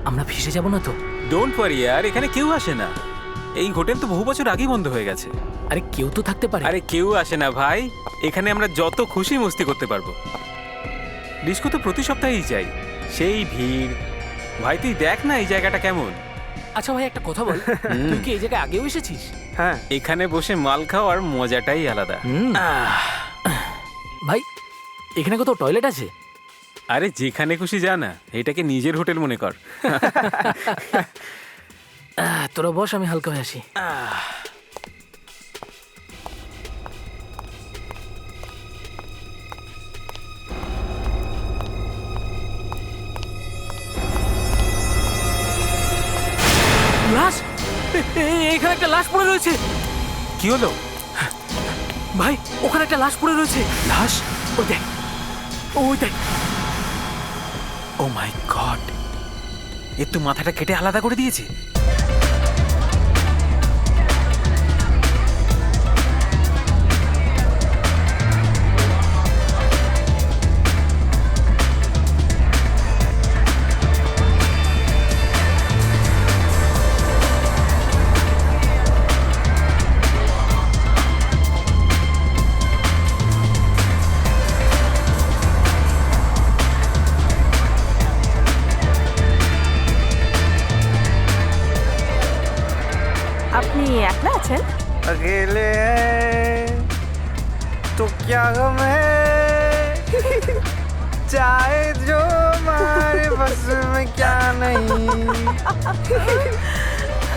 আমরা ফেসে যাব না তো? ডোন্ট ওয়ারি यार, এখানে কেউ আসে না। এই হোটেল তো বহু বছর আগেই বন্ধ হয়ে গেছে। আরে কেউ তো থাকতে পারে। আরে কেউ আসে না ভাই, এখানে আমরা যত খুশি মস্তি করতে পারবো। ডিস্কো তো প্রতি সপ্তাহেই যাই, সেই ভিড়। ভাই তুই দেখ না এই জায়গাটা কেমন। আচ্ছা ভাই একটা কথা বল, তুই কি এই জায়গায় আগেও এসেছিস? হ্যাঁ, এখানে বসে মাল খাওয়ার মজাটাই আলাদা। ভাই এখানে কোথাও টয়লেট আছে? আরে যেখানে খুশি যা না, এটাকে নিজের হোটেল মনে কর। তোরা বস, আমি হালকা হয়ে আসি। লাশ! এখানে একটা লাশ পড়ে রয়েছে। কি হলো ভাই ওখানে একটা লাশ পড়ে রয়েছে। লাশ? ওই দেখ, ওই দেখ। ও মাই গড, এর তো মাথাটা কেটে আলাদা করে দিয়েছে। আপনি একলা আছেন? अकेले हैं तो क्या गम है, चाहे जो हमारे बस में क्या नहीं,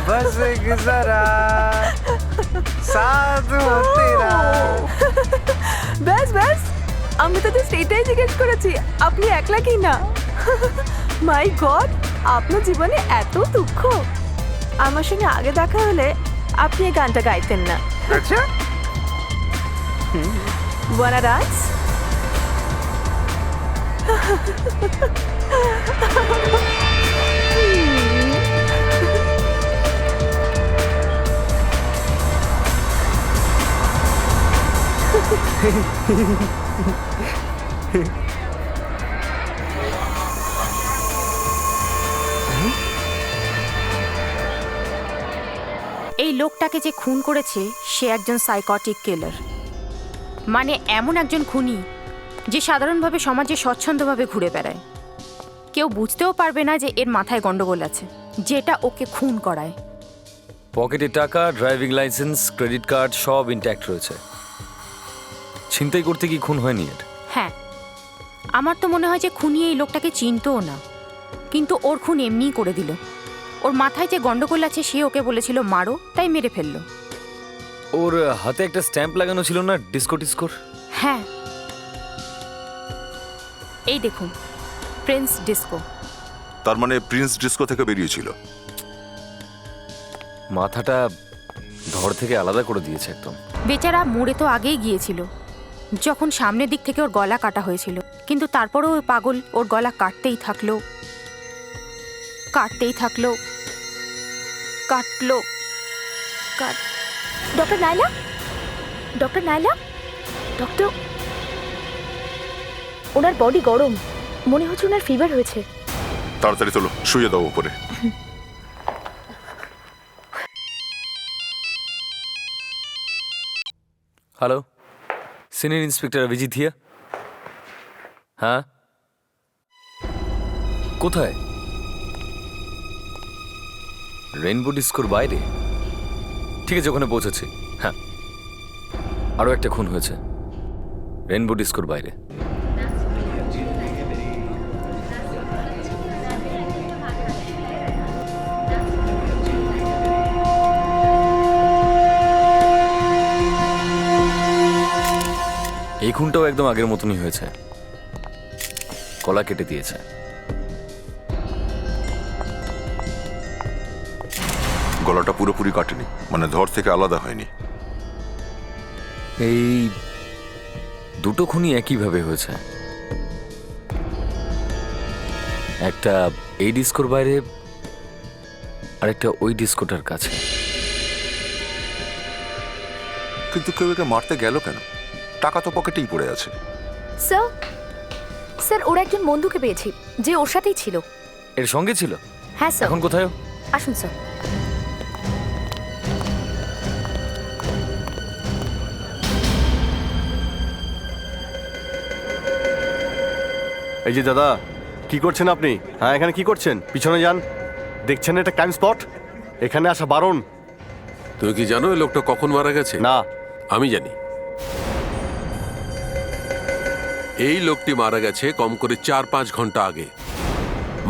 बस एक जरा साथ हो तेरा। ব্যাস ব্যাস, আমি তো জাস্ট এটাই জিজ্ঞেস করেছি আপনি একলা কি না। মাই গড, আপনার জীবনে এত দুঃখ। আমার সঙ্গে আগে দেখা হলে আপনি এই গানটা গাইতেন না। अच्छा, ওয়ানা ডান্স? এই লোকটাকে যে খুন করেছে সে একজন সাইকটিক কিলার, মানে এমন একজন খুনি যে সাধারণভাবে সমাজে স্বচ্ছন্দভাবে ঘুরে বেড়ায়। কেউ বুঝতেও পারবে না যে এর মাথায় গন্ডগোল আছে, যেটা ওকে খুন করায়। পকেটে টাকা, ড্রাইভিং লাইসেন্স, ক্রেডিট কার্ড সব ইনট্যাক্ট রয়েছে। ছিনতাই করতে কি খুন হয়নি এর? হ্যাঁ, আমার তো মনে হয় যে খুনি এই লোকটাকে চিনতও না, কিন্তু ওর খুন এমনিই করে দিল। ওর মাথায় যে গন্ডগোল আছে সে ওকে বলেছিল মারো, তাই মেরে ফেললো। ওর হাতে একটা স্ট্যাম্প লাগানো ছিল না, ডিস্কো টিস্কোর? হ্যাঁ, এই দেখুন, প্রিন্স ডিস্কো। তার মানে প্রিন্স ডিস্কো থেকে বেরিয়েছিল। মাথাটা ধড় থেকে আলাদা করে দিয়েছে একদম। বেচারা মরে তো আগেই গিয়েছিল যখন সামনের দিক থেকে ওর গলা কাটা হয়েছিল, কিন্তু তারপরেও ওই পাগল ওর গলা কাটতেই থাকলো, কাটতেই থাকলো, কাটলো। Doctor Naila, doctor Naila, doctor, ওনার বডি গরম, মনে হচ্ছে ওনার ফিভার হয়েছে। তাড়াতাড়ি চলো, শুয়ে দাও উপরে। হ্যালো, সিনিয়র ইন্সপেক্টর অভিজিৎ হিয়া। হ্যাঁ, কোথায়? রেইনবো ডিস্কোর বাইরে? ঠিক আছে, ওখানে পৌঁছেছি। হ্যাঁ, আরও একটা খুন হয়েছে রেইনবো ডিস্কোর বাইরে। এই খুনটাও একদম আগের মতনই হয়েছে, গলা কেটে দিয়েছে। গলাটা পুরোপুরি কাটেনি, মানে ধর থেকে আলাদা হয়নি। এই দুটো খুনই একইভাবে হয়েছে, একটা এই ডিস্কোর বাইরে আর একটা ওই ডিস্কোটার কাছে। কিন্তু কেউ একে মারতে গেল কেন? টাকা তো পকেটেই পড়ে আছে। স্যার, স্যার ওরা একজন বন্ধুকে পেয়েছি যে ওর সাথেই ছিল। এর সঙ্গে ছিল? হ্যাঁ স্যার। এখন কোথায় ও? আসুন স্যার। এই যে দাদা, কি করছেন আপনি? হ্যাঁ, এখানে কি করছেন? পিছনে যান। দেখছেন এটা ক্রাইম স্পট, এখানে আসা বারণ। তুমি কি জানো এই লোকটা কখন মারা গেছে? না। আমি জানি। এই লোকটি মারা গেছে কম করে 4-5 ঘন্টা আগে।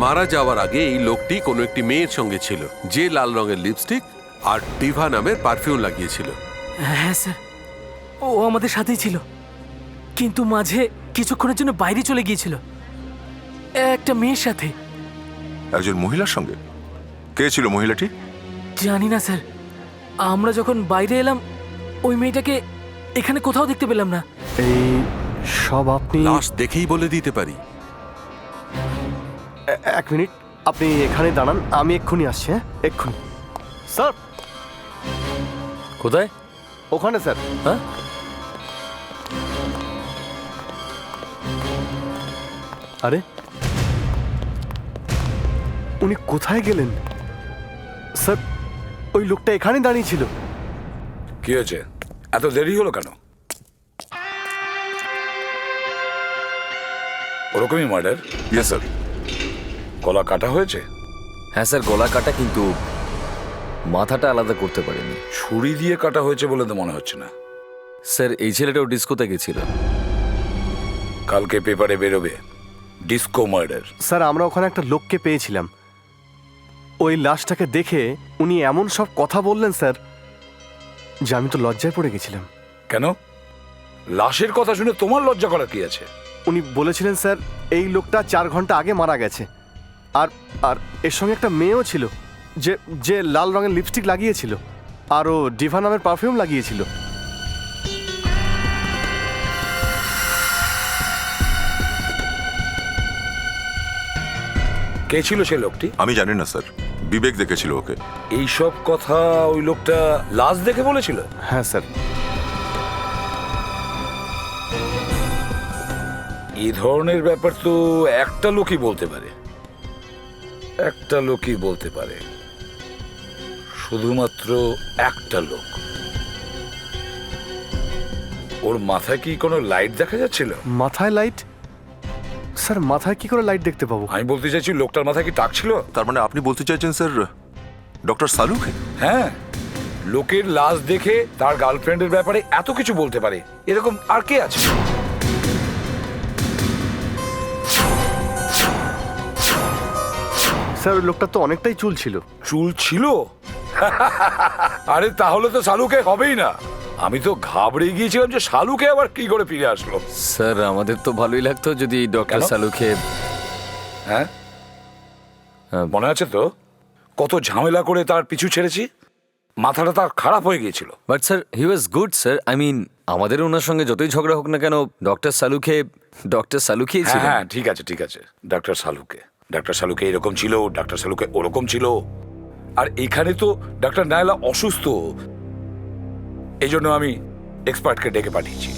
মারা যাওয়ার আগে এই লোকটি কোনো একটি মেয়ের সঙ্গে ছিল, যে লাল রঙের লিপস্টিক আর ডিভা নামের পারফিউম লাগিয়েছিল। হ্যাঁ স্যার, ও আমাদের সাথেই ছিল, কিন্তু মাঝে কিছুক্ষণের জন্য বাইরে চলে গিয়েছিল একটা মেয়ের সাথে। একজন মহিলার সঙ্গে? কে ছিল মহিলাটি? জানি না স্যার, আমরা যখন বাইরে এলাম ওই মেয়েটাকে এখানে কোথাও দেখতে পেলাম না। এই সব আপনি লাশ দেখেই বলে দিতে পারি। এক মিনিট, আপনি এখানে দাঁড়ান, আমি এক্ষুনি আসছি। হ্যাঁ, এক্ষুনি। স্যার, কোথায়? ওখানে স্যার। হ্যাঁ, আরে উনি কোথায় গেলেন? স্যার, ওই লোকটা এখানে দাঁড়িয়ে ছিল। কি হয়েছে? এত দেরি হলো কেন? ওরকমই মার্ডার? Yes sir. গলা কাটা হয়েছে? হ্যাঁ স্যার, গলা কাটা, কিন্তু মাথাটা আলাদা করতে পারেনি। ছুরি দিয়ে কাটা হয়েছে বলে তো মনে হচ্ছে না। স্যার, এই ছেলেটাও ডিস্কোতে গেছিল। কালকে পেপারে বেরোবে ডিস্কো মার্ডার। স্যার, আমরা ওখানে একটা লোককে পেয়েছিলাম। ওই লাশটাকে দেখে উনি এমন সব কথা বললেন স্যার, যে আমি তো লজ্জায় পড়ে গেছিলাম। কেন? লাশের কথা শুনে তোমার লজ্জা করার কি আছে? উনি বলেছিলেন স্যার এই লোকটা 4 ঘন্টা আগে মারা গেছে, আর আর এর সঙ্গে একটা মেয়েও ছিল, যে যে লাল রঙের লিপস্টিক লাগিয়েছিল আর ও ডিভা নামের পারফিউম লাগিয়েছিল। কে ছিল সে লোকটি? আমি জানি না স্যার, বিবেক দেখেছিল ওকে। এইসব কথা ওই লোকটা লাশ দেখে বলেছিল? হ্যাঁ স্যার। এই ধরনের ব্যাপার তো একটা লোকই বলতে পারে। একটা লোকই বলতে পারে, শুধুমাত্র একটা লোক। ওর মাথায় কি কোনো লাইট দেখা যাচ্ছিল? মাথায় লাইট? স্যার, মাথায় কি করে লাইট দেখতে পাবো? আমি বলতে চাইছি লোকটার মাথায় কি টাক ছিল? তার মানে আপনি বলতে চাইছেন স্যার ডক্টর সালুকে? হ্যাঁ, লোকের লাশ দেখে তার গার্লফ্রেন্ডের ব্যাপারে এত কিছু বলতে পারে, এরকম আর কে আছে? স্যার, ওই লোকটা তো অনেকটাই চুল ছিল। চুল ছিল? আরে তাহলে তো শালুকে হবেই না। আমি তো ঘাবড়ে গিয়েছিলাম যে শালুকে আবার কি করে ফিরে আসলো। স্যার, আমাদের তো ভালোই লাগতো যদি ডক্টর কেন? সালুকে। হ্যাঁ, মনে আছে তো কত ঝামেলা করে তার পিছু ছেড়েছি? মাথাটা তার খারাপ হয়ে গিয়েছিল। But sir, he was good sir. I mean, আমাদের ওনার সঙ্গে যতই ঝগড়া হোক না কেন, ডক্টর সালুকেই ছিল। হ্যাঁ, ঠিক আছে ঠিক আছে, ডাক্তার শালুকে এরকম ছিল, ডাক্তার শালুকে ওরকম ছিল। আর এখানে তো ডাক্তার নায়লা অসুস্থ, এই জন্য আমি এক্সপার্টকে ডেকে পাঠিয়েছি।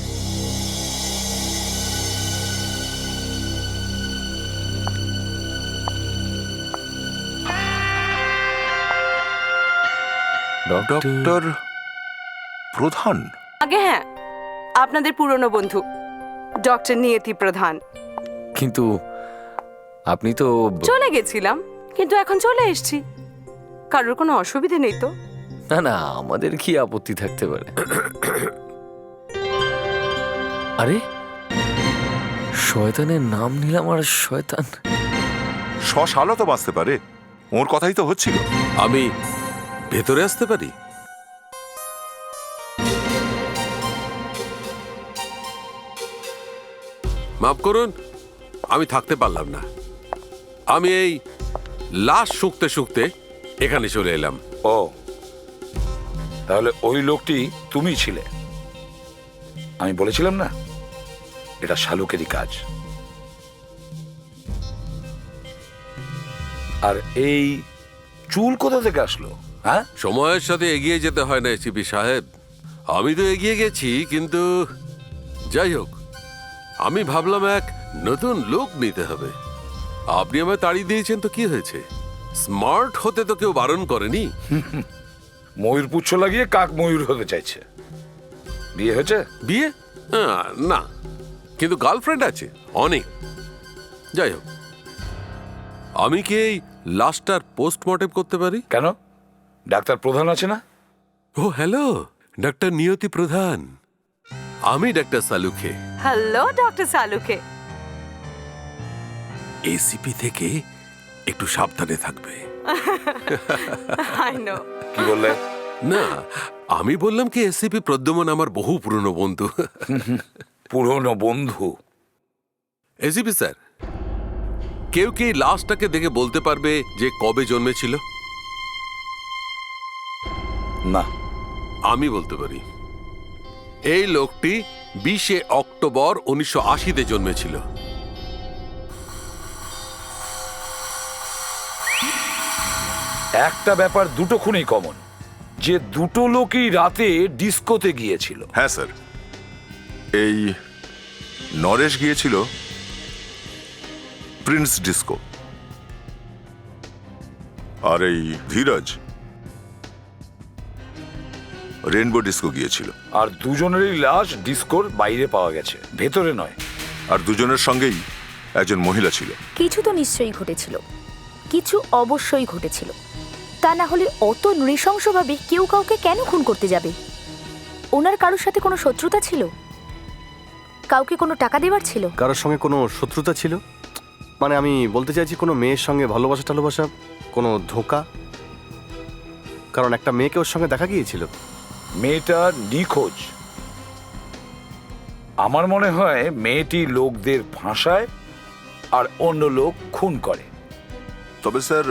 ডক্টর প্রধান? আগে হ্যাঁ, আপনাদের পুরনো বন্ধু ডক্টর নিয়তি প্রধান। কিন্তু আপনি তো চলে গেছিলাম, কিন্তু এখন চলে এসেছি। কারোর কোনো অসুবিধা নেই তো? না না, আমাদের কি আপত্তি থাকতে পারে? আরে, শয়তানের নাম নিলাম, আর শয়তান শালও তো বাঁচতে পারে, ওর কথাই তো হচ্ছিল। আমি ভেতরে আসতে পারি? মাফ করুন, আমি থাকতে পারলাম না। আমি এই লাশ শুকতে শুকতে এখানে চলে এলাম। ও, তাহলে ওই লোকটি তুমি ছিলে। আমি বলেছিলাম না, এটা শালুকেরই কাজ। আর এই চুল কোথা থেকে আসলো? হ্যাঁ, সময়ের সাথে এগিয়ে যেতে হয় না এসিপি সাহেব। আমি তো এগিয়ে গেছি, কিন্তু যাই হোক, আমি ভাবলাম এক নতুন লোক নিতে হবে। আপনি আমায় তাড়িয়ে দিয়েছেন তো কি হয়েছে? স্মার্ট হতে তো কেউ বারণ করেনি। ময়ূর পুচ্ছ লাগিয়ে কাক ময়ূর হতে চাইছে। বিয়ে হয়েছে? বিয়ে? না, কিন্তু গার্লফ্রেন্ড আছে অনেক। যাই হোক, আমি কি এই লাশটার পোস্টমর্টেম করতে পারি? কেন? ডাক্তার প্রধান আছে না? ও হ্যালো, ডাক্তার নিয়তি প্রধান। আমি ডাক্তার Salunkhe. Hello doctor Salunkhe. ACP থেকে একটু সাবধানে থাকবে। I know. কি বললে? না, আমি বললাম কি এসিপি প্রদ্যুমন আমার বহু পুরনো বন্ধু। পুরনো বন্ধু? এসিপি স্যার, কেউ কি এই লাশটাকে দেখে বলতে পারবে যে কবে জন্মেছিল? না। আমি বলতে পারি। এই লোকটি 20 অক্টোবর 1980-তে জন্মেছিল। একটা ব্যাপার দুটো খুনেই কমন, যে দুটো লোকই রাতে ডিস্কোতে গিয়েছিল। হ্যাঁ স্যার, এই নরেশ গিয়েছিল প্রিন্স ডিস্কো, আর এই ধীরজ রেনবো ডিস্কো গিয়েছিল। আর দুজনেরই লাশ ডিস্কোর বাইরে পাওয়া গেছে, ভেতরে নয়। আর দুজনের সঙ্গেই একজন মহিলা ছিল। কিছু তো নিশ্চয়ই ঘটেছিল, কিছু অবশ্যই ঘটেছিল। তা না হলে অত নৃশংসভাবে কেউ কাউকে কেন খুন করতে যাবে? ওনার কারোর সাথে কোনো শত্রুতা ছিল? কাউকে কোনো টাকা দেবার ছিল? কারোর সঙ্গে কোনো শত্রুতা ছিল? মানে আমি বলতে চাইছি কোনো মেয়ের সঙ্গে ভালোবাসা টালোবাসা, কোনো ধোঁকা? কারণ একটা মেয়েকে ওর সঙ্গে দেখা গিয়েছিল। মেয়েটা নিখোঁজ। আমার মনে হয় মেয়েটি লোকদের ফাঁসায় আর অন্য লোক খুন করে। তবে স্যার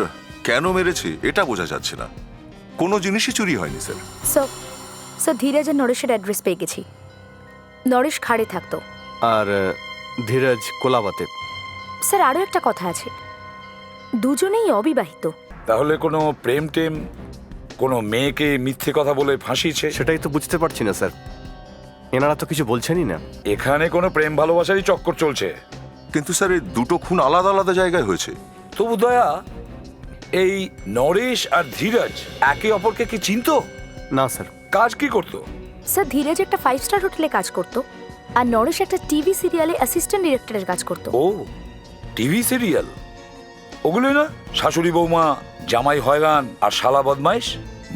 কেন মেরেছে এটা বোঝা যাচ্ছে না। কোনো জিনিসই চুরি হয়নি স্যার। স্যার ধীরজ আর নরেশের অ্যাড্রেস পেয়ে গেছি। নরেশ খাড়ে থাকতো আর ধীরজ কোলাবাতে। স্যার আরও একটা কথা আছে, দুজনেই অবিবাহিত। তাহলে কোনো প্রেম টেম, কোনো মেয়েকে মিথ্যে কথা বলে ফাঁসিয়েছে? সেটাই তো বুঝতে পারছি না স্যার, এনারা তো কিছু বলছেনই না। এখানে কোনো প্রেম ভালোবাসারই চক্কর চলছে। কিন্তু স্যার এই দুটো খুন আলাদা আলাদা জায়গায় হয়েছে। তবু দয়া, এই নরেশ আর ধীরজ একে অপরকে কি চিনতো? না স্যার। কাজ কি করতো? স্যার ধীরজ একটা 5 স্টার হোটেলে কাজ করতো, আর নরেশ একটা টিভি সিরিয়ালে অ্যাসিস্ট্যান্ট ডিরেক্টরের কাজ করতো। ও, টিভি সিরিয়াল? ওগুলোই না, শাশুড়ি বৌমা জামাই হয়রান আর শালা বদমাইশ,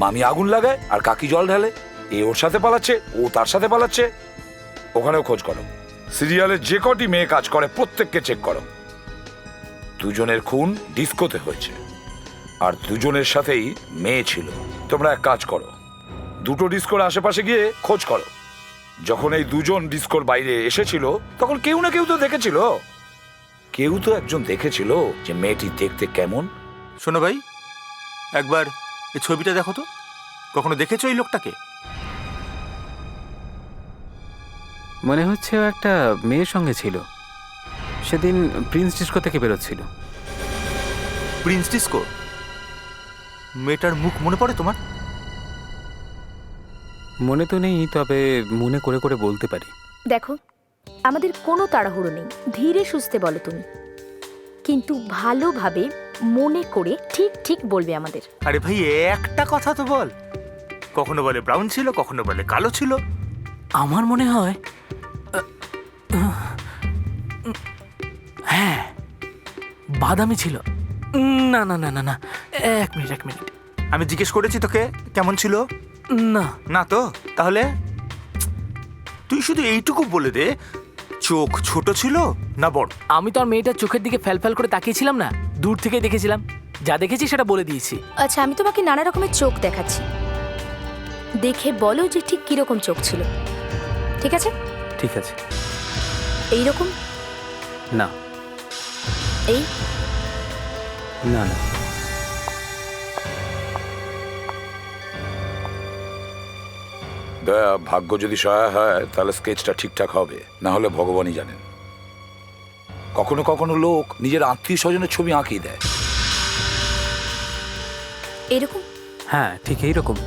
মামি আগুন লাগায় আর কাকি জল ঢালে, এ ওর সাথে পালাচ্ছে, ও তার সাথে পালাচ্ছে। ওখানেও খোঁজ করো, সিরিয়ালে যে কটি মেয়ে কাজ করে প্রত্যেককে চেক করো। দুজনের খুন ডিস্কোতে হয়েছে, আর দুজনের সাথেই মেয়ে ছিল। তোমরা এক কাজ করো, দুটো ডিস্কোর আশেপাশে গিয়ে খোঁজ করো। যখন এই দুজন ডিস্কোর বাইরে এসেছিল তখন কেউ না কেউ তো দেখেছিল। কেউ তো একজন দেখেছিল যে মেয়েটি দেখতে কেমন। শোনো ভাই, একবার এই ছবিটা দেখো তো, কখনো দেখেছো এই লোকটাকে? মনে হচ্ছে ও একটা মেয়ের সঙ্গে ছিল, সেদিন প্রিন্স ডিস্কো থেকে বেরোচ্ছিল। Prince disco? মেয়েটার মুখ মনে পড়ে তোমার? মনে তো নেই, তবে মনে করে করে বলতে পারি। দেখো, আমাদের কোনো তাড়াহুড়ো নেই, ধীরে সুস্থে বলো তুমি, কিন্তু ভালোভাবে মনে করে ঠিক ঠিক বলবে আমাদের। আরে ভাই একটা কথা তো বল, কখনো বলে ব্রাউন ছিল, কখনো বলে কালো ছিল। আমার মনে হয় হ্যাঁ, বাদামি ছিল। না না না না না, এক মিনিট। আমি জিজ্ঞেস করেছি তোকে কেমন ছিল? না না তো? তাহলে তুই শুধু এইটুকু বলে দে, চোখ ছোট ছিল না বড়? আমি তো আর মেয়েটার চোখের দিকে ফ্যাল করে তাকিয়েছিলাম না, দূর থেকে দেখেছিলাম। যা দেখেছি সেটা বলে দিয়েছি। আচ্ছা, আমি তোমাকে নানা রকমের চোখ দেখাচ্ছি, দেখে বলো যে ঠিক কিরকম চোখ ছিল। ঠিক আছে? ঠিক আছে। এইরকম? না। এই? না না। দয়া, ভাগ্য যদি সহায় হয় তাহলে স্কেচটা ঠিকঠাক হবে, না হলে ভগবানই জানেন। কখনো কখনো লোক নিজের আত্মীয় স্বজনের ছবি আঁকিয়ে দেয়। এরকম? হ্যাঁ, ঠিক এইরকম।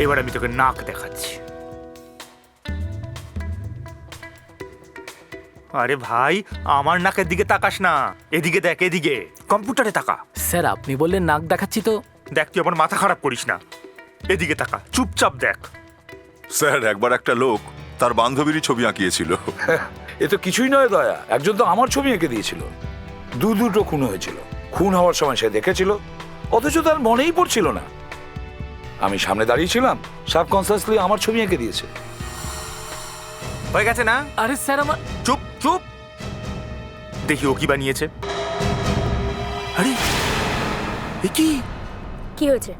এবার আমি তোকে নাক দেখাচ্ছি। আরে ভাই, আমার নাকের দিকে তাকাস না, এদিকে দেখ, এদিকে কম্পিউটারে তাকা। স্যার আপনি বললেন নাক দেখাচ্ছি তো। দেখ, তুই আমার মাথা খারাপ করিস না, এদিকে তাকা, চুপচাপ দেখ। স্যার, একবার একটা লোক তার বান্ধবীরই ছবি আঁকিয়েছিল। এ তো কিছুই নয় দয়া, একজন তো আমার ছবি এঁকে দিয়েছিল। দুটো খুন হয়েছিল, খুন হওয়ার সময় সে দেখেছিল, অথচ তার মনেই পড়ছিল না। আমি সামনে দাঁড়িয়েছিলাম, সাবকনসিয়াসলি আমার ছবি এঁকে দিয়েছে। হয়ে গেছে না? আরে স্যার আমার চুপ চুপ, দেখি ও কি বানিয়েছে। আরে এ কি? কি হয়েছে?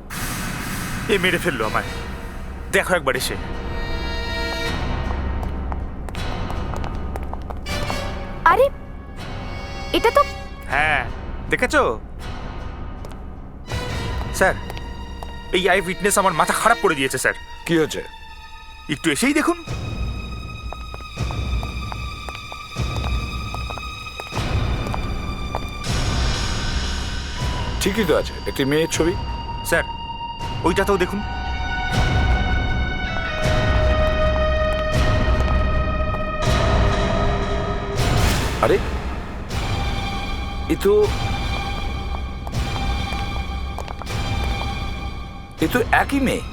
এ মেরে ফেললো আমায়, দেখো একবার এসে। আরে এটা তো হ্যাঁ, দেখেছো স্যার? এই আই উইটনেস আমার মাথা খারাপ করে দিয়েছে স্যার। কি হয়েছে? একটু এসেই দেখুন। ঠিকই তো আছে, একটি মেয়ের ছবি। স্যার ওইটাতেও দেখুন। আরে এ তো একই মেয়ে।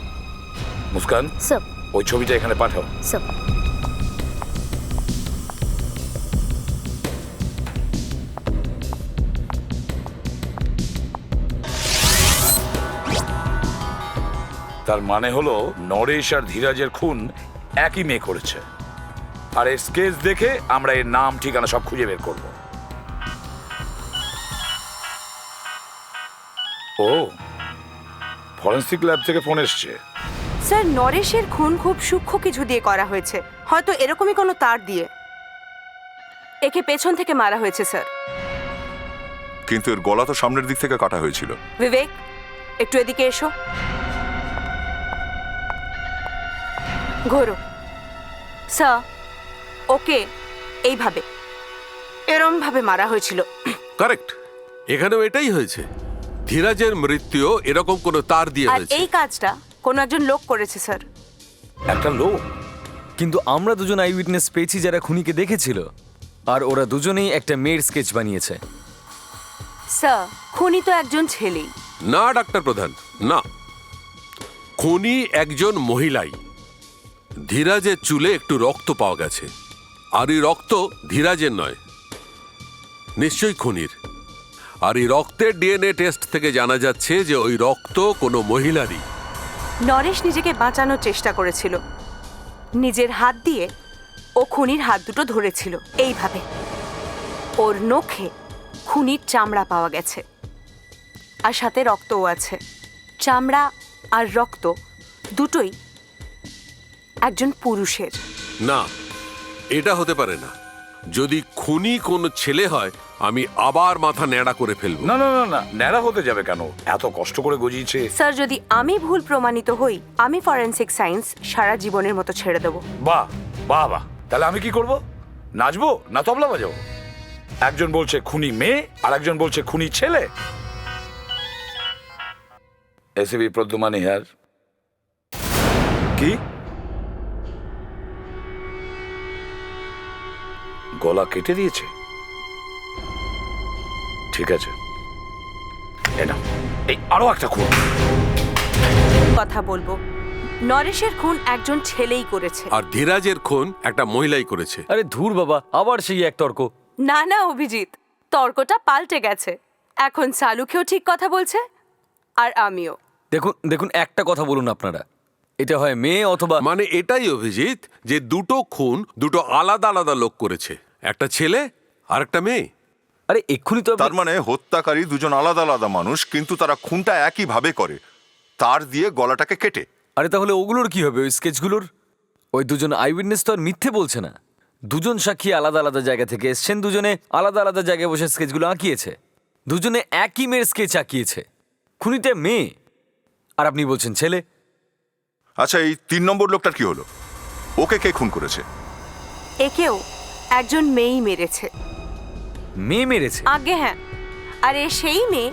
মুস্কান, স্যার, ওই ছবিটা এখানে পাঠাও। স্যার। তার মানে হলো নরেশ আর ধীরাজের খুন একই মেয়ে করেছে, আর এর স্কেচ দেখে আমরা এর নাম ঠিকানা সব খুঁজে বের করব। ও, ফরেন্সিক ল্যাব থেকে ফোন এসছে। স্যার, নরেশের খুন খুব সূক্ষ্ম কিছু দিয়ে করা হয়েছে, হয়তো এরকমই কোনো তার দিয়ে। একে পেছন থেকে মারা হয়েছে স্যার। কিন্তু এর গলা তো সামনের দিক থেকে কাটা হয়েছিল। বিবেক, একটু এদিকে এসো। ঘোরো। স্যার, ওকে এইভাবে এরম ভাবে মারা হয়েছিল। কারেক্ট, এখানেও এটাই হয়েছে। ধীরাজের মৃত্যুও এরকম কোনো তার দিয়ে আর হয়েছে। এই কাজটা কোনো একজন লোক করেছে স্যার। একটা লোক? কিন্তু আমরা দুজন আই উইটনেস পেয়েছি যারা খুনিকে দেখেছিল, আর ওরা দুজনেই একটা মেয়ের স্কেচ বানিয়েছে। স্যার, খুনি তো একজন ছেলেই। না ডাক্তার প্রধান, না, খুনি একজন মহিলাই। ধীরাজের চুলে একটু রক্ত পাওয়া গেছে, আর এই রক্ত ধীরাজের নয়, নিশ্চয়ই খুনির। আর এই রক্তের ডিএনএ টেস্ট থেকে জানা যাচ্ছে যে ওই রক্ত কোনো মহিলারই। নরেশ নিজেকে বাঁচানোর চেষ্টা করেছিল, নিজের হাত দিয়ে ও খুনির হাত দুটো ধরেছিল এইভাবে। ওর নখে খুনির চামড়া পাওয়া গেছে, আর সাথে রক্তও আছে। চামড়া আর রক্ত দুটোই একজন পুরুষের। না, এটা হতে পারে না। যদি খুনি কোনো ছেলে হয়, আমি আবার মাথা ন্যাড়া করে ফেলবো। না না না না, ন্যাড়া হতে যাবে কেন? এত কষ্ট করে গজিয়েছে। স্যার, যদি আমি ভুল প্রমাণিত হই, আমি ফরেনসিক সায়েন্স সারা জীবনের মতো ছেড়ে দেবো। বাহ বাহ বাহ, তাহলে আমি কি করব? নাচবো না তবলা বাজাবো? একজন বলছে খুনি মেয়ে, আর একজন বলছে খুনি ছেলে। ACP Pradyuman here. কি গলা কেটে দিয়েছে? ঠিক আছে, এই আরো একটা খুন। কথা বলবো, নরেশের খুন একজন ছেলেই করেছে। আর ধীরাজের খুন একটা মহিলাই করেছে। আরে ধুর বাবা, আবার সেই এক তর্ক। না না অভিজিৎ, তর্কটা পাল্টে গেছে। এখন সালুকেও ঠিক কথা বলছে, আর আমিও। দেখুন দেখুন, একটা কথা বলুন আপনারা, এটা হয় মেয়ে অথবা মানে এটাই অভিজিৎ যে দুটো খুন দুটো আলাদা আলাদা লোক করেছে, একটা ছেলে আর একটা মেয়ে। আরে এক্ষুনি তো তার মানে হত্যাকারী দুজন আলাদা আলাদা মানুষ, কিন্তু তারা খুনটা একই ভাবে করে, তার দিয়ে গলাটাকে কেটে। আরে তাহলে ওগুলোর কি হবে, ওই স্কেচগুলোর? ওই দুজন আই উইটনেস তো আর মিথ্যে বলছে না। দুজন সাক্ষী আলাদা আলাদা জায়গা থেকে এসছেন, দুজনে আলাদা আলাদা জায়গায় বসে স্কেচগুলো আঁকিয়েছে, দুজনে একই মেয়ের স্কেচ আঁকিয়েছে। খুনিটা মেয়ে, আর আপনি বলছেন ছেলে। আচ্ছা, এই 3 নম্বর লোকটার কি হলো? ওকে কে খুন করেছে? একেও একজন মেয়েই মেরেছে। মেয়ে মেরেছে? আগে হ্যাঁ, আর এ সেই মেয়ে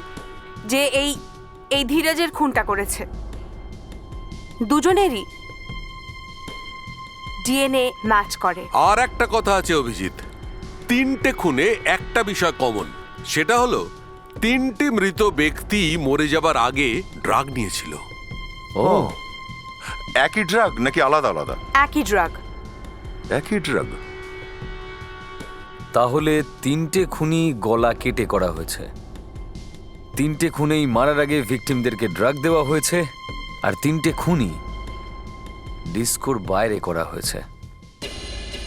যে এই ধীরাজের খুনটা করেছে। দুজনেরই ডিএনএ ম্যাচ করে। আর একটা কথা আছে অভিজিৎ, তিনটে খুনে একটা বিষয় কমন, সেটা হলো তিনটে মৃত ব্যক্তি মরে যাবার আগে ড্রাগ নিয়েছিল। ও একই ড্রাগ নাকি আলাদা আলাদা? একই ড্রাগ। একই ড্রাগ। তাহলে তিনটে খুনি গলা কেটে করা হয়েছে। তিনটে খুনেই মারার আগে ভিকটিমদেরকে ড্রাগ দেওয়া হয়েছে, আর তিনটে খুনি ডিস্কোর বাইরে করা হয়েছে।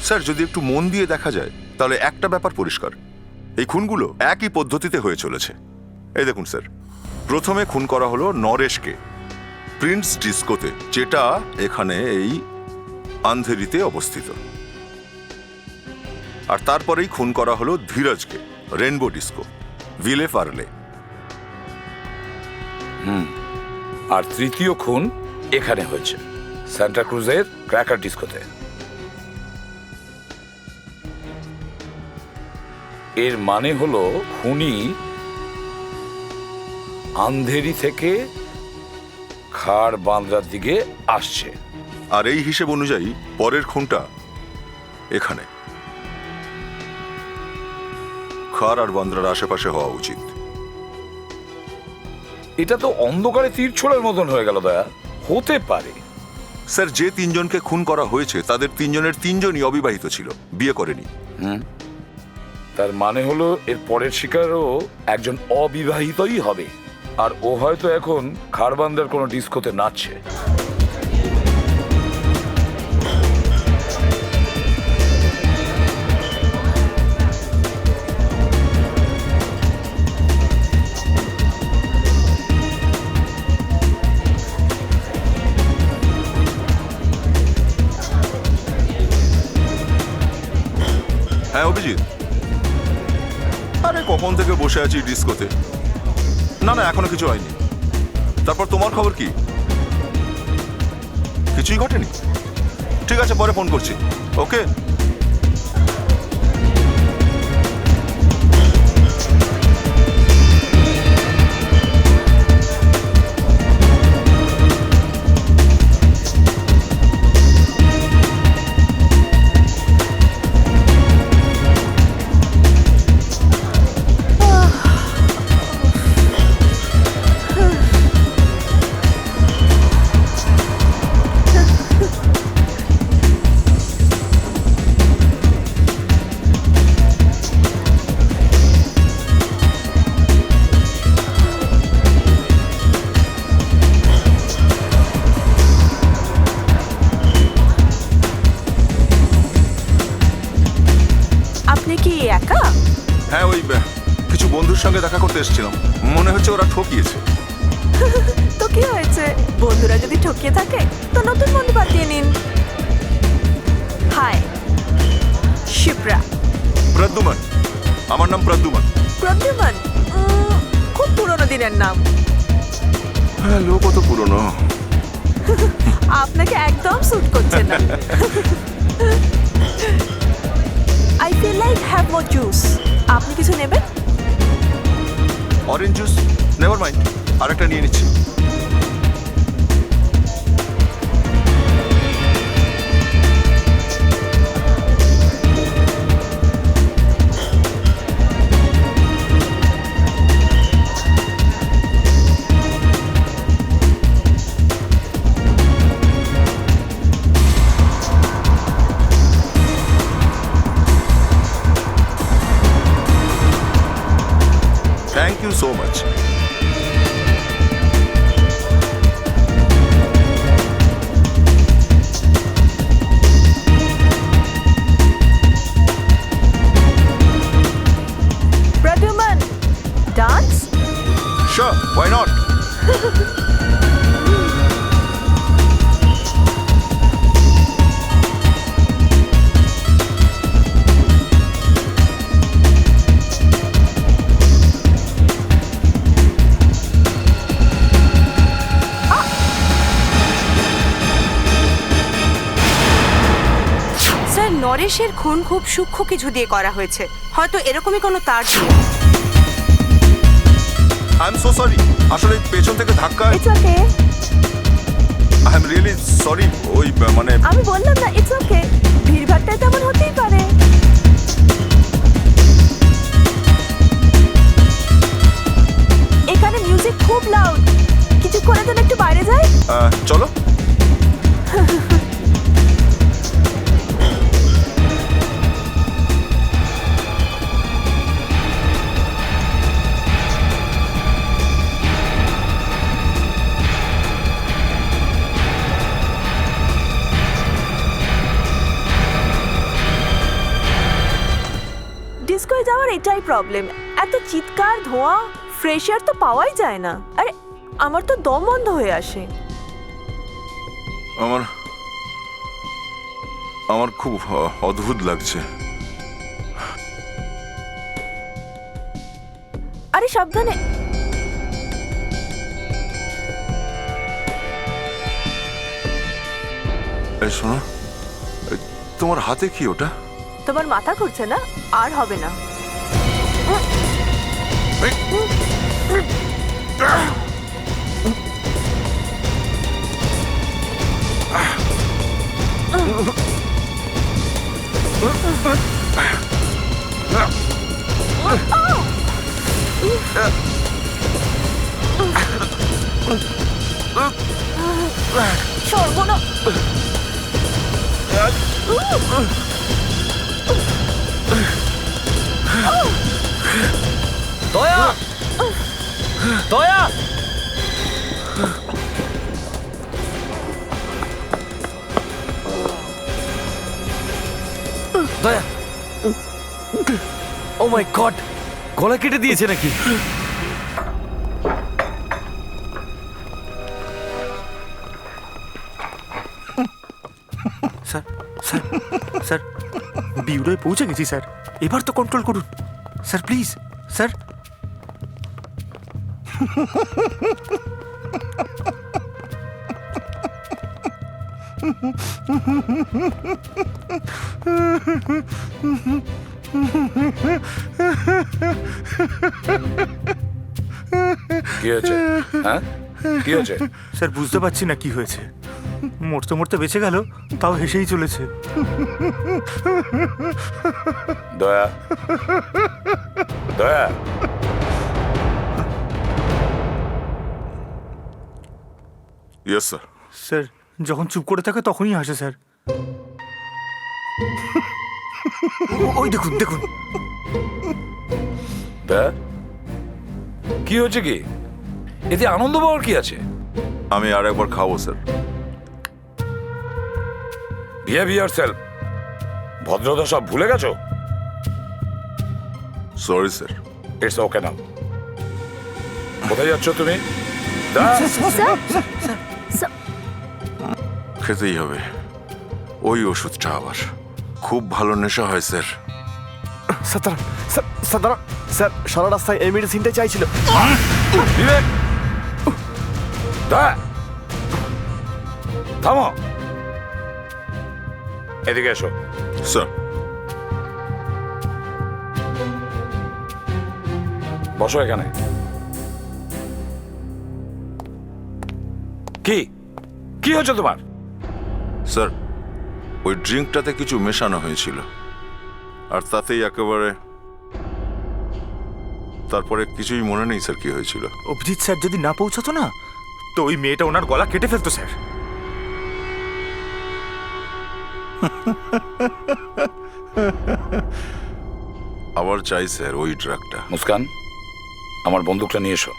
স্যার, যদি একটু মন দিয়ে দেখা যায় তাহলে একটা ব্যাপার পরিষ্কার, এই খুনগুলো একই পদ্ধতিতে হয়ে চলেছে। এই দেখুন স্যার, প্রথমে খুন করা হলো নরেশকে প্রিন্স ডিস্কোতে, যেটা এখানে এই আন্ধেরিতে অবস্থিত। আর তারপরেই খুন করা হলো ধীরজকে রেনবো ডিস্কো, ভিলে পার্লে। আর তৃতীয় খুন এখানে হয়েছে, সান্টা ক্রুজের ক্র্যাকার ডিস্কোতে। এর মানে হলো খুনি আন্ধেরি থেকে খাড় বান্দ্রার দিকে আসছে। আর এই হিসেব অনুযায়ী পরের খুনটা এখানে খার আর বান্দ্রার আশেপাশে হওয়া উচিত। এটা তো অন্ধকারে তীর ছোড়ার মতন হয়ে গেল দয়া। হতে পারে। স্যার, যে তিনজনকে খুন করা হয়েছে তাদের তিনজনের তিনজনই অবিবাহিত ছিল, বিয়ে করেনি। তার মানে হলো এর পরের শিকারও একজন অবিবাহিতই হবে, আর ও হয়তো এখন খারবান্দার কোনো ডিস্কোতে নাচছে। হ্যাঁ অভিজিৎ, আরে কখন থেকে বসে আছি ডিস্কোতে। না না, এখনো কিছু হয়নি। তারপর তোমার খবর কি? কিছুই ঘটেনি? ঠিক আছে, পরে ফোন করছি। ওকে। হ্যাঁ, ওই কিছু বন্ধুর সঙ্গে দেখা করতে এসেছিলাম। মনে হচ্ছে ওরা ঠকিয়েছে। তো কি হয়েছে, বন্ধুরা যদি ঠকিয়ে থাকে তো নতুন বন্ধু পাঠিয়ে নিন। হাই, শিপ্রা। প্রদ্যুমন, আমার নাম প্রদ্যুমন। প্রদ্যুমন খুব পুরনো দিনের নাম। হ্যাঁ, লোক কত পুরনো। আপনাকে একদম স্যুট করছে না। I feel like have more juice. আপনি কিছু নেবেন? Orange juice? নেভার মাইন্ড, আরেকটা নিয়ে নিচ্ছি। Thank you so much. Pradyuman, dance? Sure, why not? নরেশের খুন খুব সূক্ষ্ম কিছু দিয়ে করা হয়েছে, হয়তো এরকমই কোনো তার ছিল। আই এম সো সরি, আসলে পেছন থেকে ধাক্কা। It's okay. I am really sorry. ওই মানে আমি বললাম না, ইটস ওকে। ভিড়ভাট্টায় তেমন হতেই পারে। চলো। ডিস্কোয় যাওয়ার এটাই প্রবলেম, এত চিৎকার ধোঁয়া, ফ্রেশ এয়ার তো পাওয়াই যায় না। আরে আমার তো দম বন্ধ হয়ে আসে। আমার আমার খুব অদ্ভুত লাগছে। আরে সাবধানে। এই শোনো, এই তোমার হাতে কি ওটা? তোমার মাথা ঘুরছে না? আর হবে না। সর্বনা। দয়া, দয়া, দয়া। ও মাই গড, গলা কেটে দিয়েছে নাকি? স্যার স্যার স্যার, বিউরোয় পৌঁছে গেছি স্যার। এবার তো কন্ট্রোল করুন স্যার, প্লিজ স্যার। কি হয়েছে? হ্যাঁ, কি হয়েছে? স্যার বুঝতে পারছি না কি হয়েছে। মরতে মরতে বেঁচে গেল, তাও হেসেই চলেছে। দয়া, দয়া, ইয়েস স্যার। স্যার যখন চুপ করে থাকে তখনই হাসে স্যার। ওই দেখুন দেখুন। দয়া, কি হয়েছে? কি এতে আনন্দ পাওয়ার কি আছে? আমি আর একবার খাবো স্যার। Behave yourself. ভদ্রতা সব ভুলে গেছো? Sorry sir. ইটস ওকে নাও। কোথায় যাচ্ছ তুমি? দয়া, খেতেই হবে ওই ওষুধটা আবার। খুব ভালো নেশা হয় স্যার। স্যার দাঁড়ান, স্যার দাঁড়ান, স্যার সারা রাস্তায় এই মেডিসিনটা চাইছিল। বিবেক, দয়া, থামো। এদিকে এসো। স্যার। বসো এখানে। কি কি হচ্ছে তোমার? স্যার ওই ড্রিঙ্কটাতে কিছু মেশানো হয়েছিল, আর তাতেই একেবারে তারপরে কিছুই মনে নেই স্যার কি হয়েছিল। অভিজিৎ স্যার যদি না পৌঁছাতো না, তো ওই মেয়েটা ওনার গলা কেটে ফেলতো স্যার। আবার চাই স্যার ওই ড্রাগটা। মুস্কান, আমার বন্দুকটা নিয়ে এসো।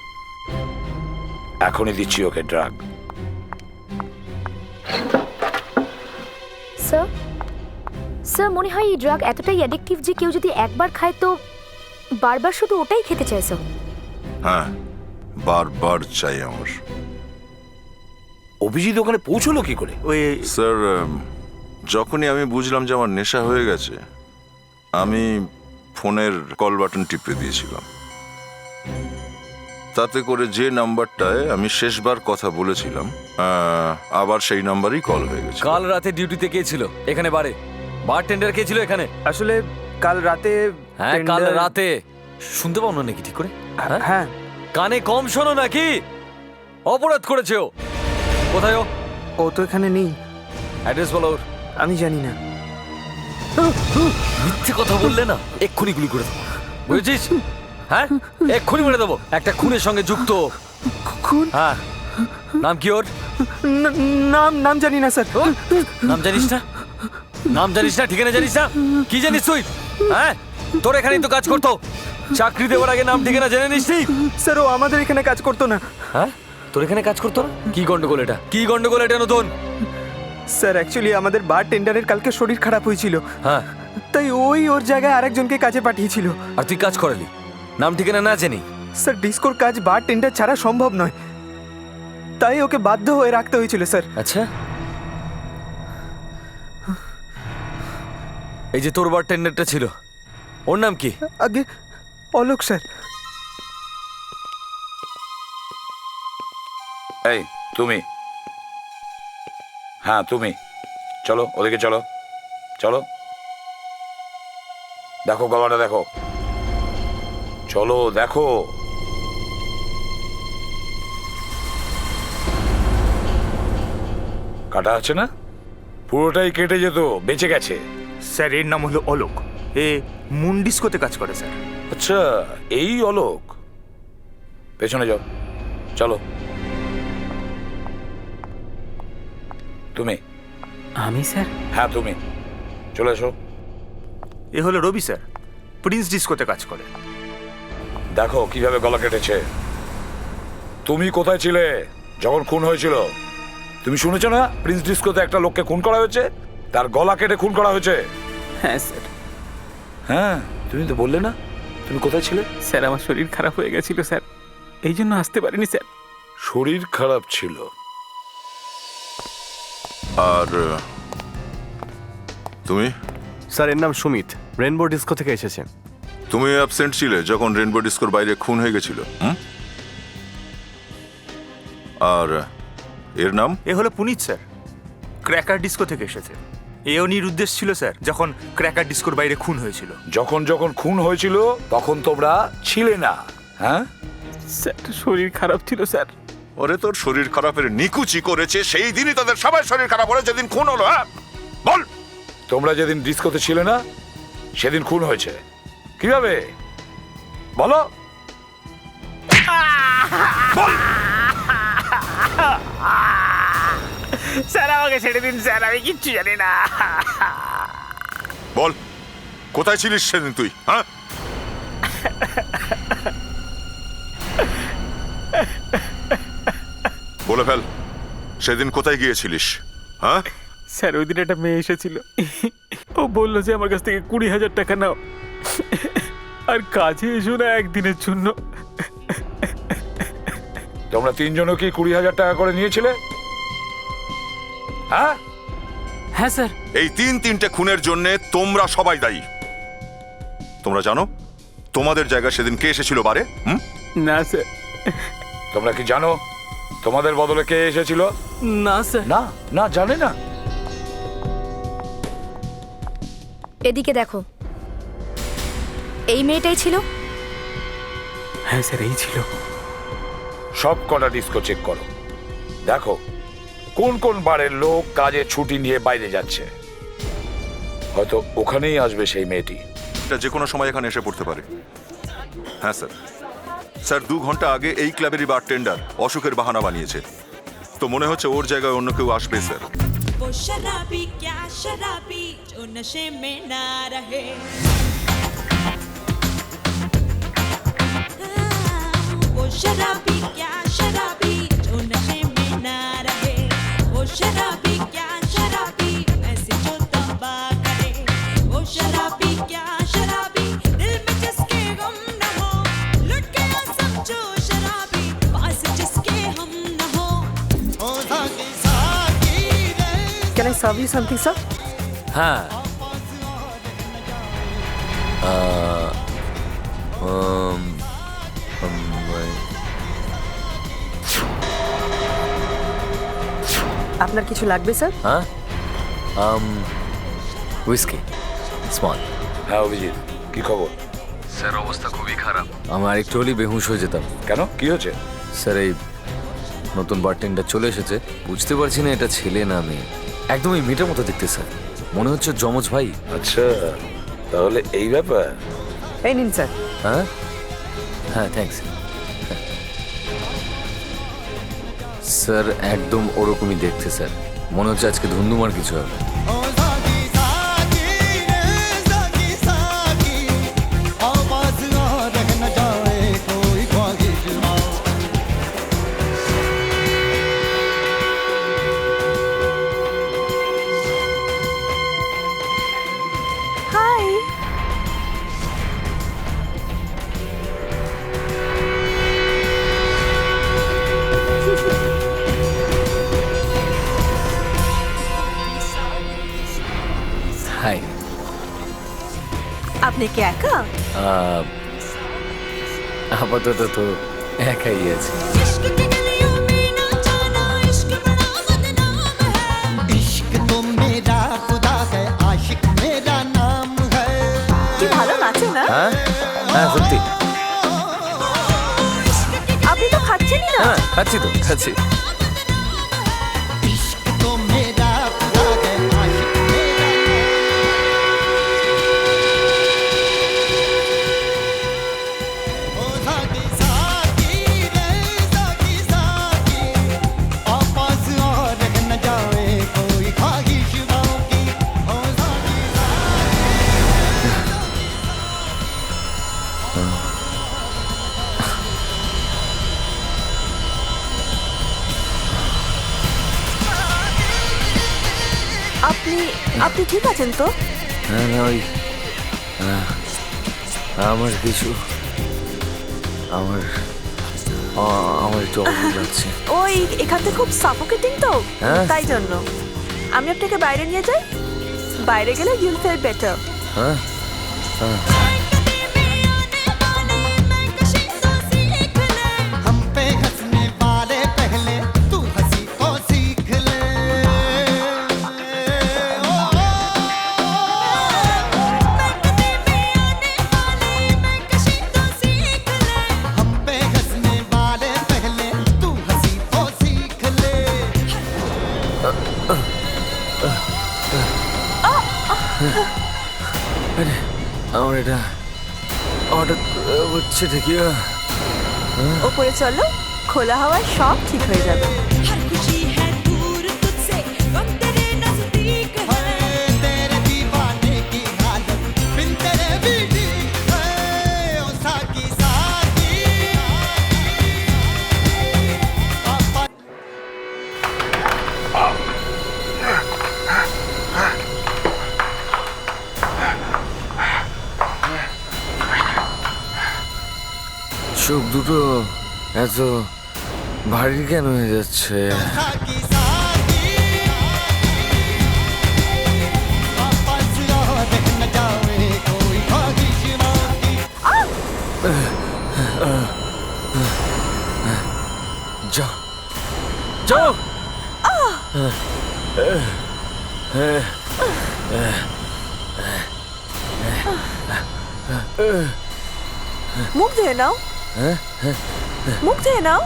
এখনই দিচ্ছি ওকে ড্রাগ। স্যার, স্যার মনে হয় এই ড্রাগ এতটাই অ্যাডিকটিভ যে কেউ যদি একবার খায় তো বারবার শুধু ওটাই খেতে চায় স্যার। হ্যাঁ, বারবার চাই আমার। অভিজিৎ ওখানে পৌঁছলো কি করে? ওই স্যার যখনই আমি বুঝলাম যে আমার নেশা হয়ে গেছে, আমি ফোনের কল বাটন টিপে দিয়েছিলাম। তাতে করে যে নাম্বারটায় আমি শেষবার কথা বলেছিলাম, আবার সেই নাম্বারই কল হয়ে গেছে। কাল রাতে ডিউটিতে কে ছিল এখানে? বারে বারটেন্ডার কে ছিল এখানে? আসলে কাল রাতে। হ্যাঁ, কাল রাতে। শুনতে পাও না নাকি ঠিক করে? হ্যাঁ, কানে কম শোনো নাকি? অপরাধ করেছে ও। কোথায় ও? ও তো এখানে নেই। অ্যাড্রেস বলো ওর। আমি জানি না। মিথ্যে কথা বললে না এক্ষুনি গুলি করে দেবো, বুঝেছিস? হ্যাঁ, এক্ষুনি মেরে দেবো। একটা খুনের সঙ্গে যুক্ত। খুন? হ্যাঁ, নাম কি ওর? নাম জানি না স্যার। নাম জানিস না? নাম জানিস না, ঠিকানা জানিস না? কি জানিস তুই? হ্যাঁ, তোর এখানেই তো কাজ করতো। চাকরি দেওয়ার আগে নাম ঠিকানা জেনে নিস নি? স্যার ও আমাদের এখানে কাজ করতো না। হ্যাঁ, তোর এখানে কাজ করতো না? কি গন্ডগোল এটা? কি গন্ডগোল এটা নতুন? স্যার অ্যাকচুয়ালি আমাদের বার টেন্ডারের কালকে শরীর খারাপ হয়েছিল, হ্যাঁ, তাই ওই ওর জায়গায় আরেকজনকে কাজে পাঠিয়েছিল। আর তুই কাজ করালি নাম ঠিকানা না জেনে? স্যার ডিস্কোর কাজ বার টেন্ডার ছাড়া সম্ভব নয়, তাই ওকে বাধ্য হয়ে রাখতে হয়েছিল স্যার। আচ্ছা, এই যে তোর বার টেন্ডারটা ছিল, ওর নাম কি? আগে অলোক স্যার। এই তুমি, হ্যাঁ তুমি, চলো ওদিকে চলো, চলো দেখো গলাটা দেখো, চলো দেখো। কাটা আছে না? পুরোটাই কেটে যেত, বেঁচে গেছে। স্যার এর নাম হলো অলোক, এ মুন ডিস্কোতে কাজ করে স্যার। আচ্ছা, এই অলোক। পেছনে যাও, চলো। তুমি? আমি স্যার? হ্যাঁ তুমি, চলে এসো। এ হলো রবি স্যার, প্রিন্স ডিস্কোতে কাজ করে। দেখো কিভাবে গলা কেটেছে। তুমি কোথায় ছিলে যখন খুন হয়েছিল? তুমি শুনেছো না প্রিন্স ডিস্কোতে একটা লোককে খুন করা হয়েছে, তার গলা কেটে খুন করা হয়েছে? হ্যাঁ স্যার। হ্যাঁ, তুমি তো বললে না তুমি কোথায় ছিলে? স্যার আমার শরীর খারাপ হয়ে গেছিল স্যার, এই জন্য আসতে পারিনি স্যার। শরীর খারাপ ছিল? আর তুমি? স্যার এর নাম সুমিত, রেনবো ডিস্কো থেকে এসেছে। তুমি অ্যাবসেন্ট ছিলে যখন রেনবো ডিস্কোর বাইরে খুন হয়ে গেছিল, হুম? আর এর নাম? এ হলো পুনিত স্যার, ক্র্যাকার ডিস্কো থেকে এসেছে। এও নিরুদ্দেশ ছিল স্যার যখন ক্র্যাকার ডিস্কোর বাইরে খুন হয়েছিল। যখন যখন খুন হয়েছিল তখন তোমরা ছিলে না? হ্যাঁ স্যার শরীর খারাপ ছিল স্যার। ওরে তোর শরীর খারাপের নিকুচি করেছে সেই দিনই তাদের সবাই শরীর খারাপ হলো, যেদিন খুন হলো। হ্যাঁ বল। তোমরা যেদিন ডিস্কোতে ছিলে না সেদিন খুন হয়েছে কিভাবে বলো? স্যার আমাকে ছেড়ে দিন স্যার, আমি কিচ্ছু জানি না। বল, কোথায় ছিলিস সেদিন তুই? হ্যাঁ, বলে ফেল, সেদিন কোথায় গিয়েছিলিস? হ্যাঁ স্যার ওই দিন একটা মেয়ে এসেছিল, ও বললো যে আমার কাছ থেকে 20,000 টাকা নাও আর কাজে এসো না একদিনের জন্য। তোমরা তিনজনও কি 20,000 টাকা করে নিয়েছিলে? হ্যাঁ হ্যাঁ স্যার। এই তিনটে খুনের জন্য তোমরা সবাই দায়ী। তোমরা জানো তোমাদের জায়গা সেদিন কে এসেছিল বারে? হুম? না স্যার। তোমরা কি জানো তোমাদের বদলে কে এসেছিল? না স্যার। না না জানে না। এদিকে দেখো, এই মেয়েটাই ছিল। হ্যাঁ স্যার এই ছিল। সব কটা ডিস্কো চেক করো, দেখো কোন কোন বারের লোক কাজে ছুটি নিয়ে বাইরে যাচ্ছে। হয়তো ওখানেই আসবে সেই মেয়েটি। এটা যে কোনো সময় এখানে এসে পড়তে পারে। হ্যাঁ স্যার। স্যার 2 ঘন্টা আগে এই ক্লাবেরই বারটেন্ডার অশোকের বাহানা বানিয়েছে, তো মনে হচ্ছে ওর জায়গায় অন্য কেউ আসবে স্যার। वो शराबी क्या शराबी जो नशे में ना रहे, वो शराबी क्या शराबी जो नशे में ना रहे, वो शराबी क्या शराबी ऐसे जो तबाह करे, वो शराबी क्या शराबी दिल में जिसके गम न हो, लुट गया समझो शराबी पास जिसके हम न हो। Can I serve you something, sir? হ্যাঁ, আপনার কিছু লাগবে স্যার? হ্যাঁ, হুইস্কি স্মল। হ্যাঁ অভিজিৎ, কি খবর? স্যার অবস্থা খুবই খারাপ, আমার একটু হলেই বেহুশ হয়ে যেতাম। কেন, কি হয়েছে? স্যার এই নতুন বারটেন্ডার চলে এসেছে, বুঝতে পারছি না এটা ছেলে না মেয়ে। একদমই মেয়েটার মতো দেখতে স্যার, মনে হচ্ছে যমজ ভাই। আচ্ছা তাহলে এই ব্যাপার। এই নিন স্যার। হ্যাঁ হ্যাঁ থ্যাঙ্কস। স্যার একদম ওরকমই দেখতে স্যার, মনে হচ্ছে আজকে ধুন্ধুমার কিছু হবে। হাই। হাই। আপনি কি একা? আপাতত তো একাই আছে। इश्क की गलियों में ना जाना, इश्क बड़ा बदनाम है। इश्क तो मेरा खुदा है, आशिक मेरा नाम है। কি ভালো নাচে না? হ্যাঁ হ্যাঁ সত্যি। আপনি তো খাচ্ছেনই না। হ্যাঁ খাচ্ছি তো খাচ্ছি। इश्क तो मेरा खुदा है, आशिक मेरा नाम। ओ साकी साकी रे साकी साकी, आपस और रह न जाए कोई ख्वाहिश बाकी। ओ साकी আপনি আপনি ঠিক আছেন তো? না না ওই আমার কিছু আমার আমার একটু অবাক লাগছে। ওই এখান থেকে খুব সাফোকেটিং তো, হ্যাঁ। তাই জন্য আমি আপনাকে বাইরে নিয়ে যাই। বাইরে গেলে ইউল ফিল বেটার। হ্যাঁ হ্যাঁ हम पे हंसने वाले पहले तू हंसी को सीख ले। हम पे हंसने वाले पहले तू हंसी को सीख ले। আমার এটা হঠাৎ হচ্ছে ঠিকই। ওপরে চলো, খোলা হাওয়ায় সব ঠিক হয়ে যাবে। हर खुशी है दूर तुझसे, गम तेरे नजदीक है। तेरे दीवाने की हालत बिन तेरे भी ठीक है। ओ साकी साकी চোখ দুটো এত ভারী কেন হয়ে যাচ্ছে? साकी साकी, आपस और रह न जाए कोई ख्वाहिश बाकी। যাও যাও। মুখ ধুয়ে নাও, মুখ ধুয়ে নাও।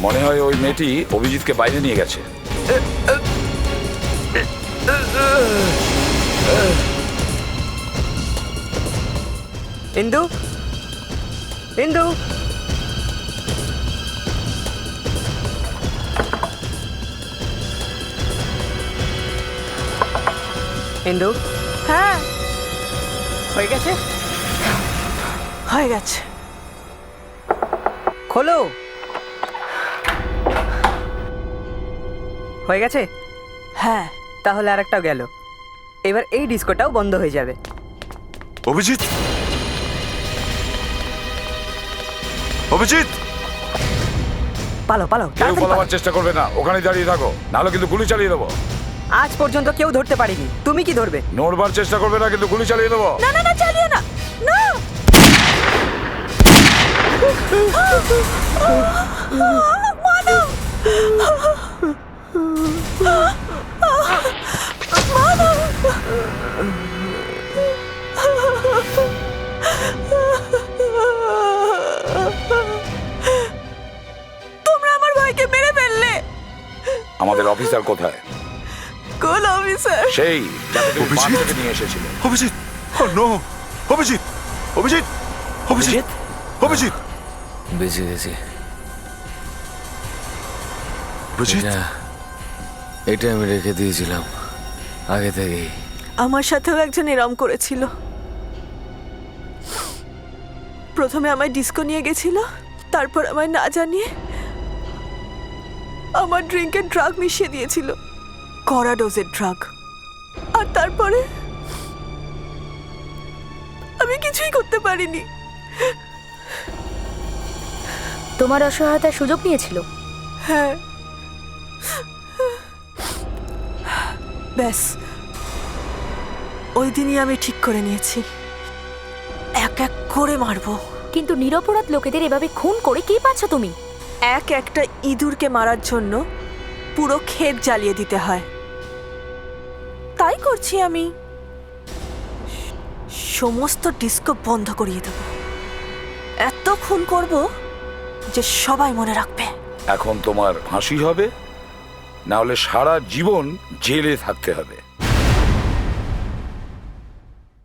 মনে হয় ওই মেয়েটি অভিজিৎকে বাইরে নিয়ে গেছে। ইন্দু, ইন্দু, ইন্দু, হ্যাঁ হয়ে গেছে? হয়ে গেছে। খোলো। হয়ে গেছে? হ্যাঁ। তাহলে আরেকটাও গেল। এবার এই ডিস্কোটাও বন্ধ হয়ে যাবে। অভিজিৎ, অভিজিৎ, পালো পালো, কেউ তাড়াতাড়ি পালো। পালাবার চেষ্টা করবে না, ওখানে দাঁড়িয়ে থাকো, নাহলে কিন্তু গুলি চালিয়ে দেবো। আজ পর্যন্ত কেউ ধরতে পারেনি, তুমি কি ধরবে? নড়বার চেষ্টা করবে না, কিন্তু গুলি চালিয়ে দেবো। না না না, চালিও না, না। মানো। আমাদের অফিসার কোথায়? কোন অফিসার? সেই যাকে তুমি বাড়ি থেকে নিয়ে এসেছিলে। অভিজিৎ, নো, অভিজিৎ, অভিজিৎ, অভিজিৎ, অভিজিৎ, বেঁচে গেছি। অভিজিৎ, এটা আমি রেখে দিয়েছিলাম আগে থেকেই। আমার সাথেও একজন এরম করেছিল। প্রথমে আমায় ডিস্কো নিয়ে গেছিল, তারপর আমায় না জানিয়ে আমার ড্রিঙ্কে ড্রাগ মিশিয়ে দিয়েছিল, কড়া ডোজের ড্রাগ। আর তারপরে আমি কিছুই করতে পারিনি। তোমার অসহায়তার সুযোগ নিয়েছিল। হ্যাঁ, ব্যাস ওই দিনই আমি ঠিক করে নিয়েছি, এক এক করে মারবো। কিন্তু নিরপরাধ লোকেদের এভাবে খুন করে কি পাচ্ছ তুমি? এক একটা ইঁদুরকে মারার জন্য পুরো ক্ষেত জ্বালিয়ে দিতে হয়, তাই করছি আমি। সমস্ত ডিস্কো বন্ধ করিয়ে দেব, এত খুন করব যে সবাই মনে রাখবে। এখন তোমার ফাঁসি হবে, না হলে সারা জীবন জেলে থাকতে হবে।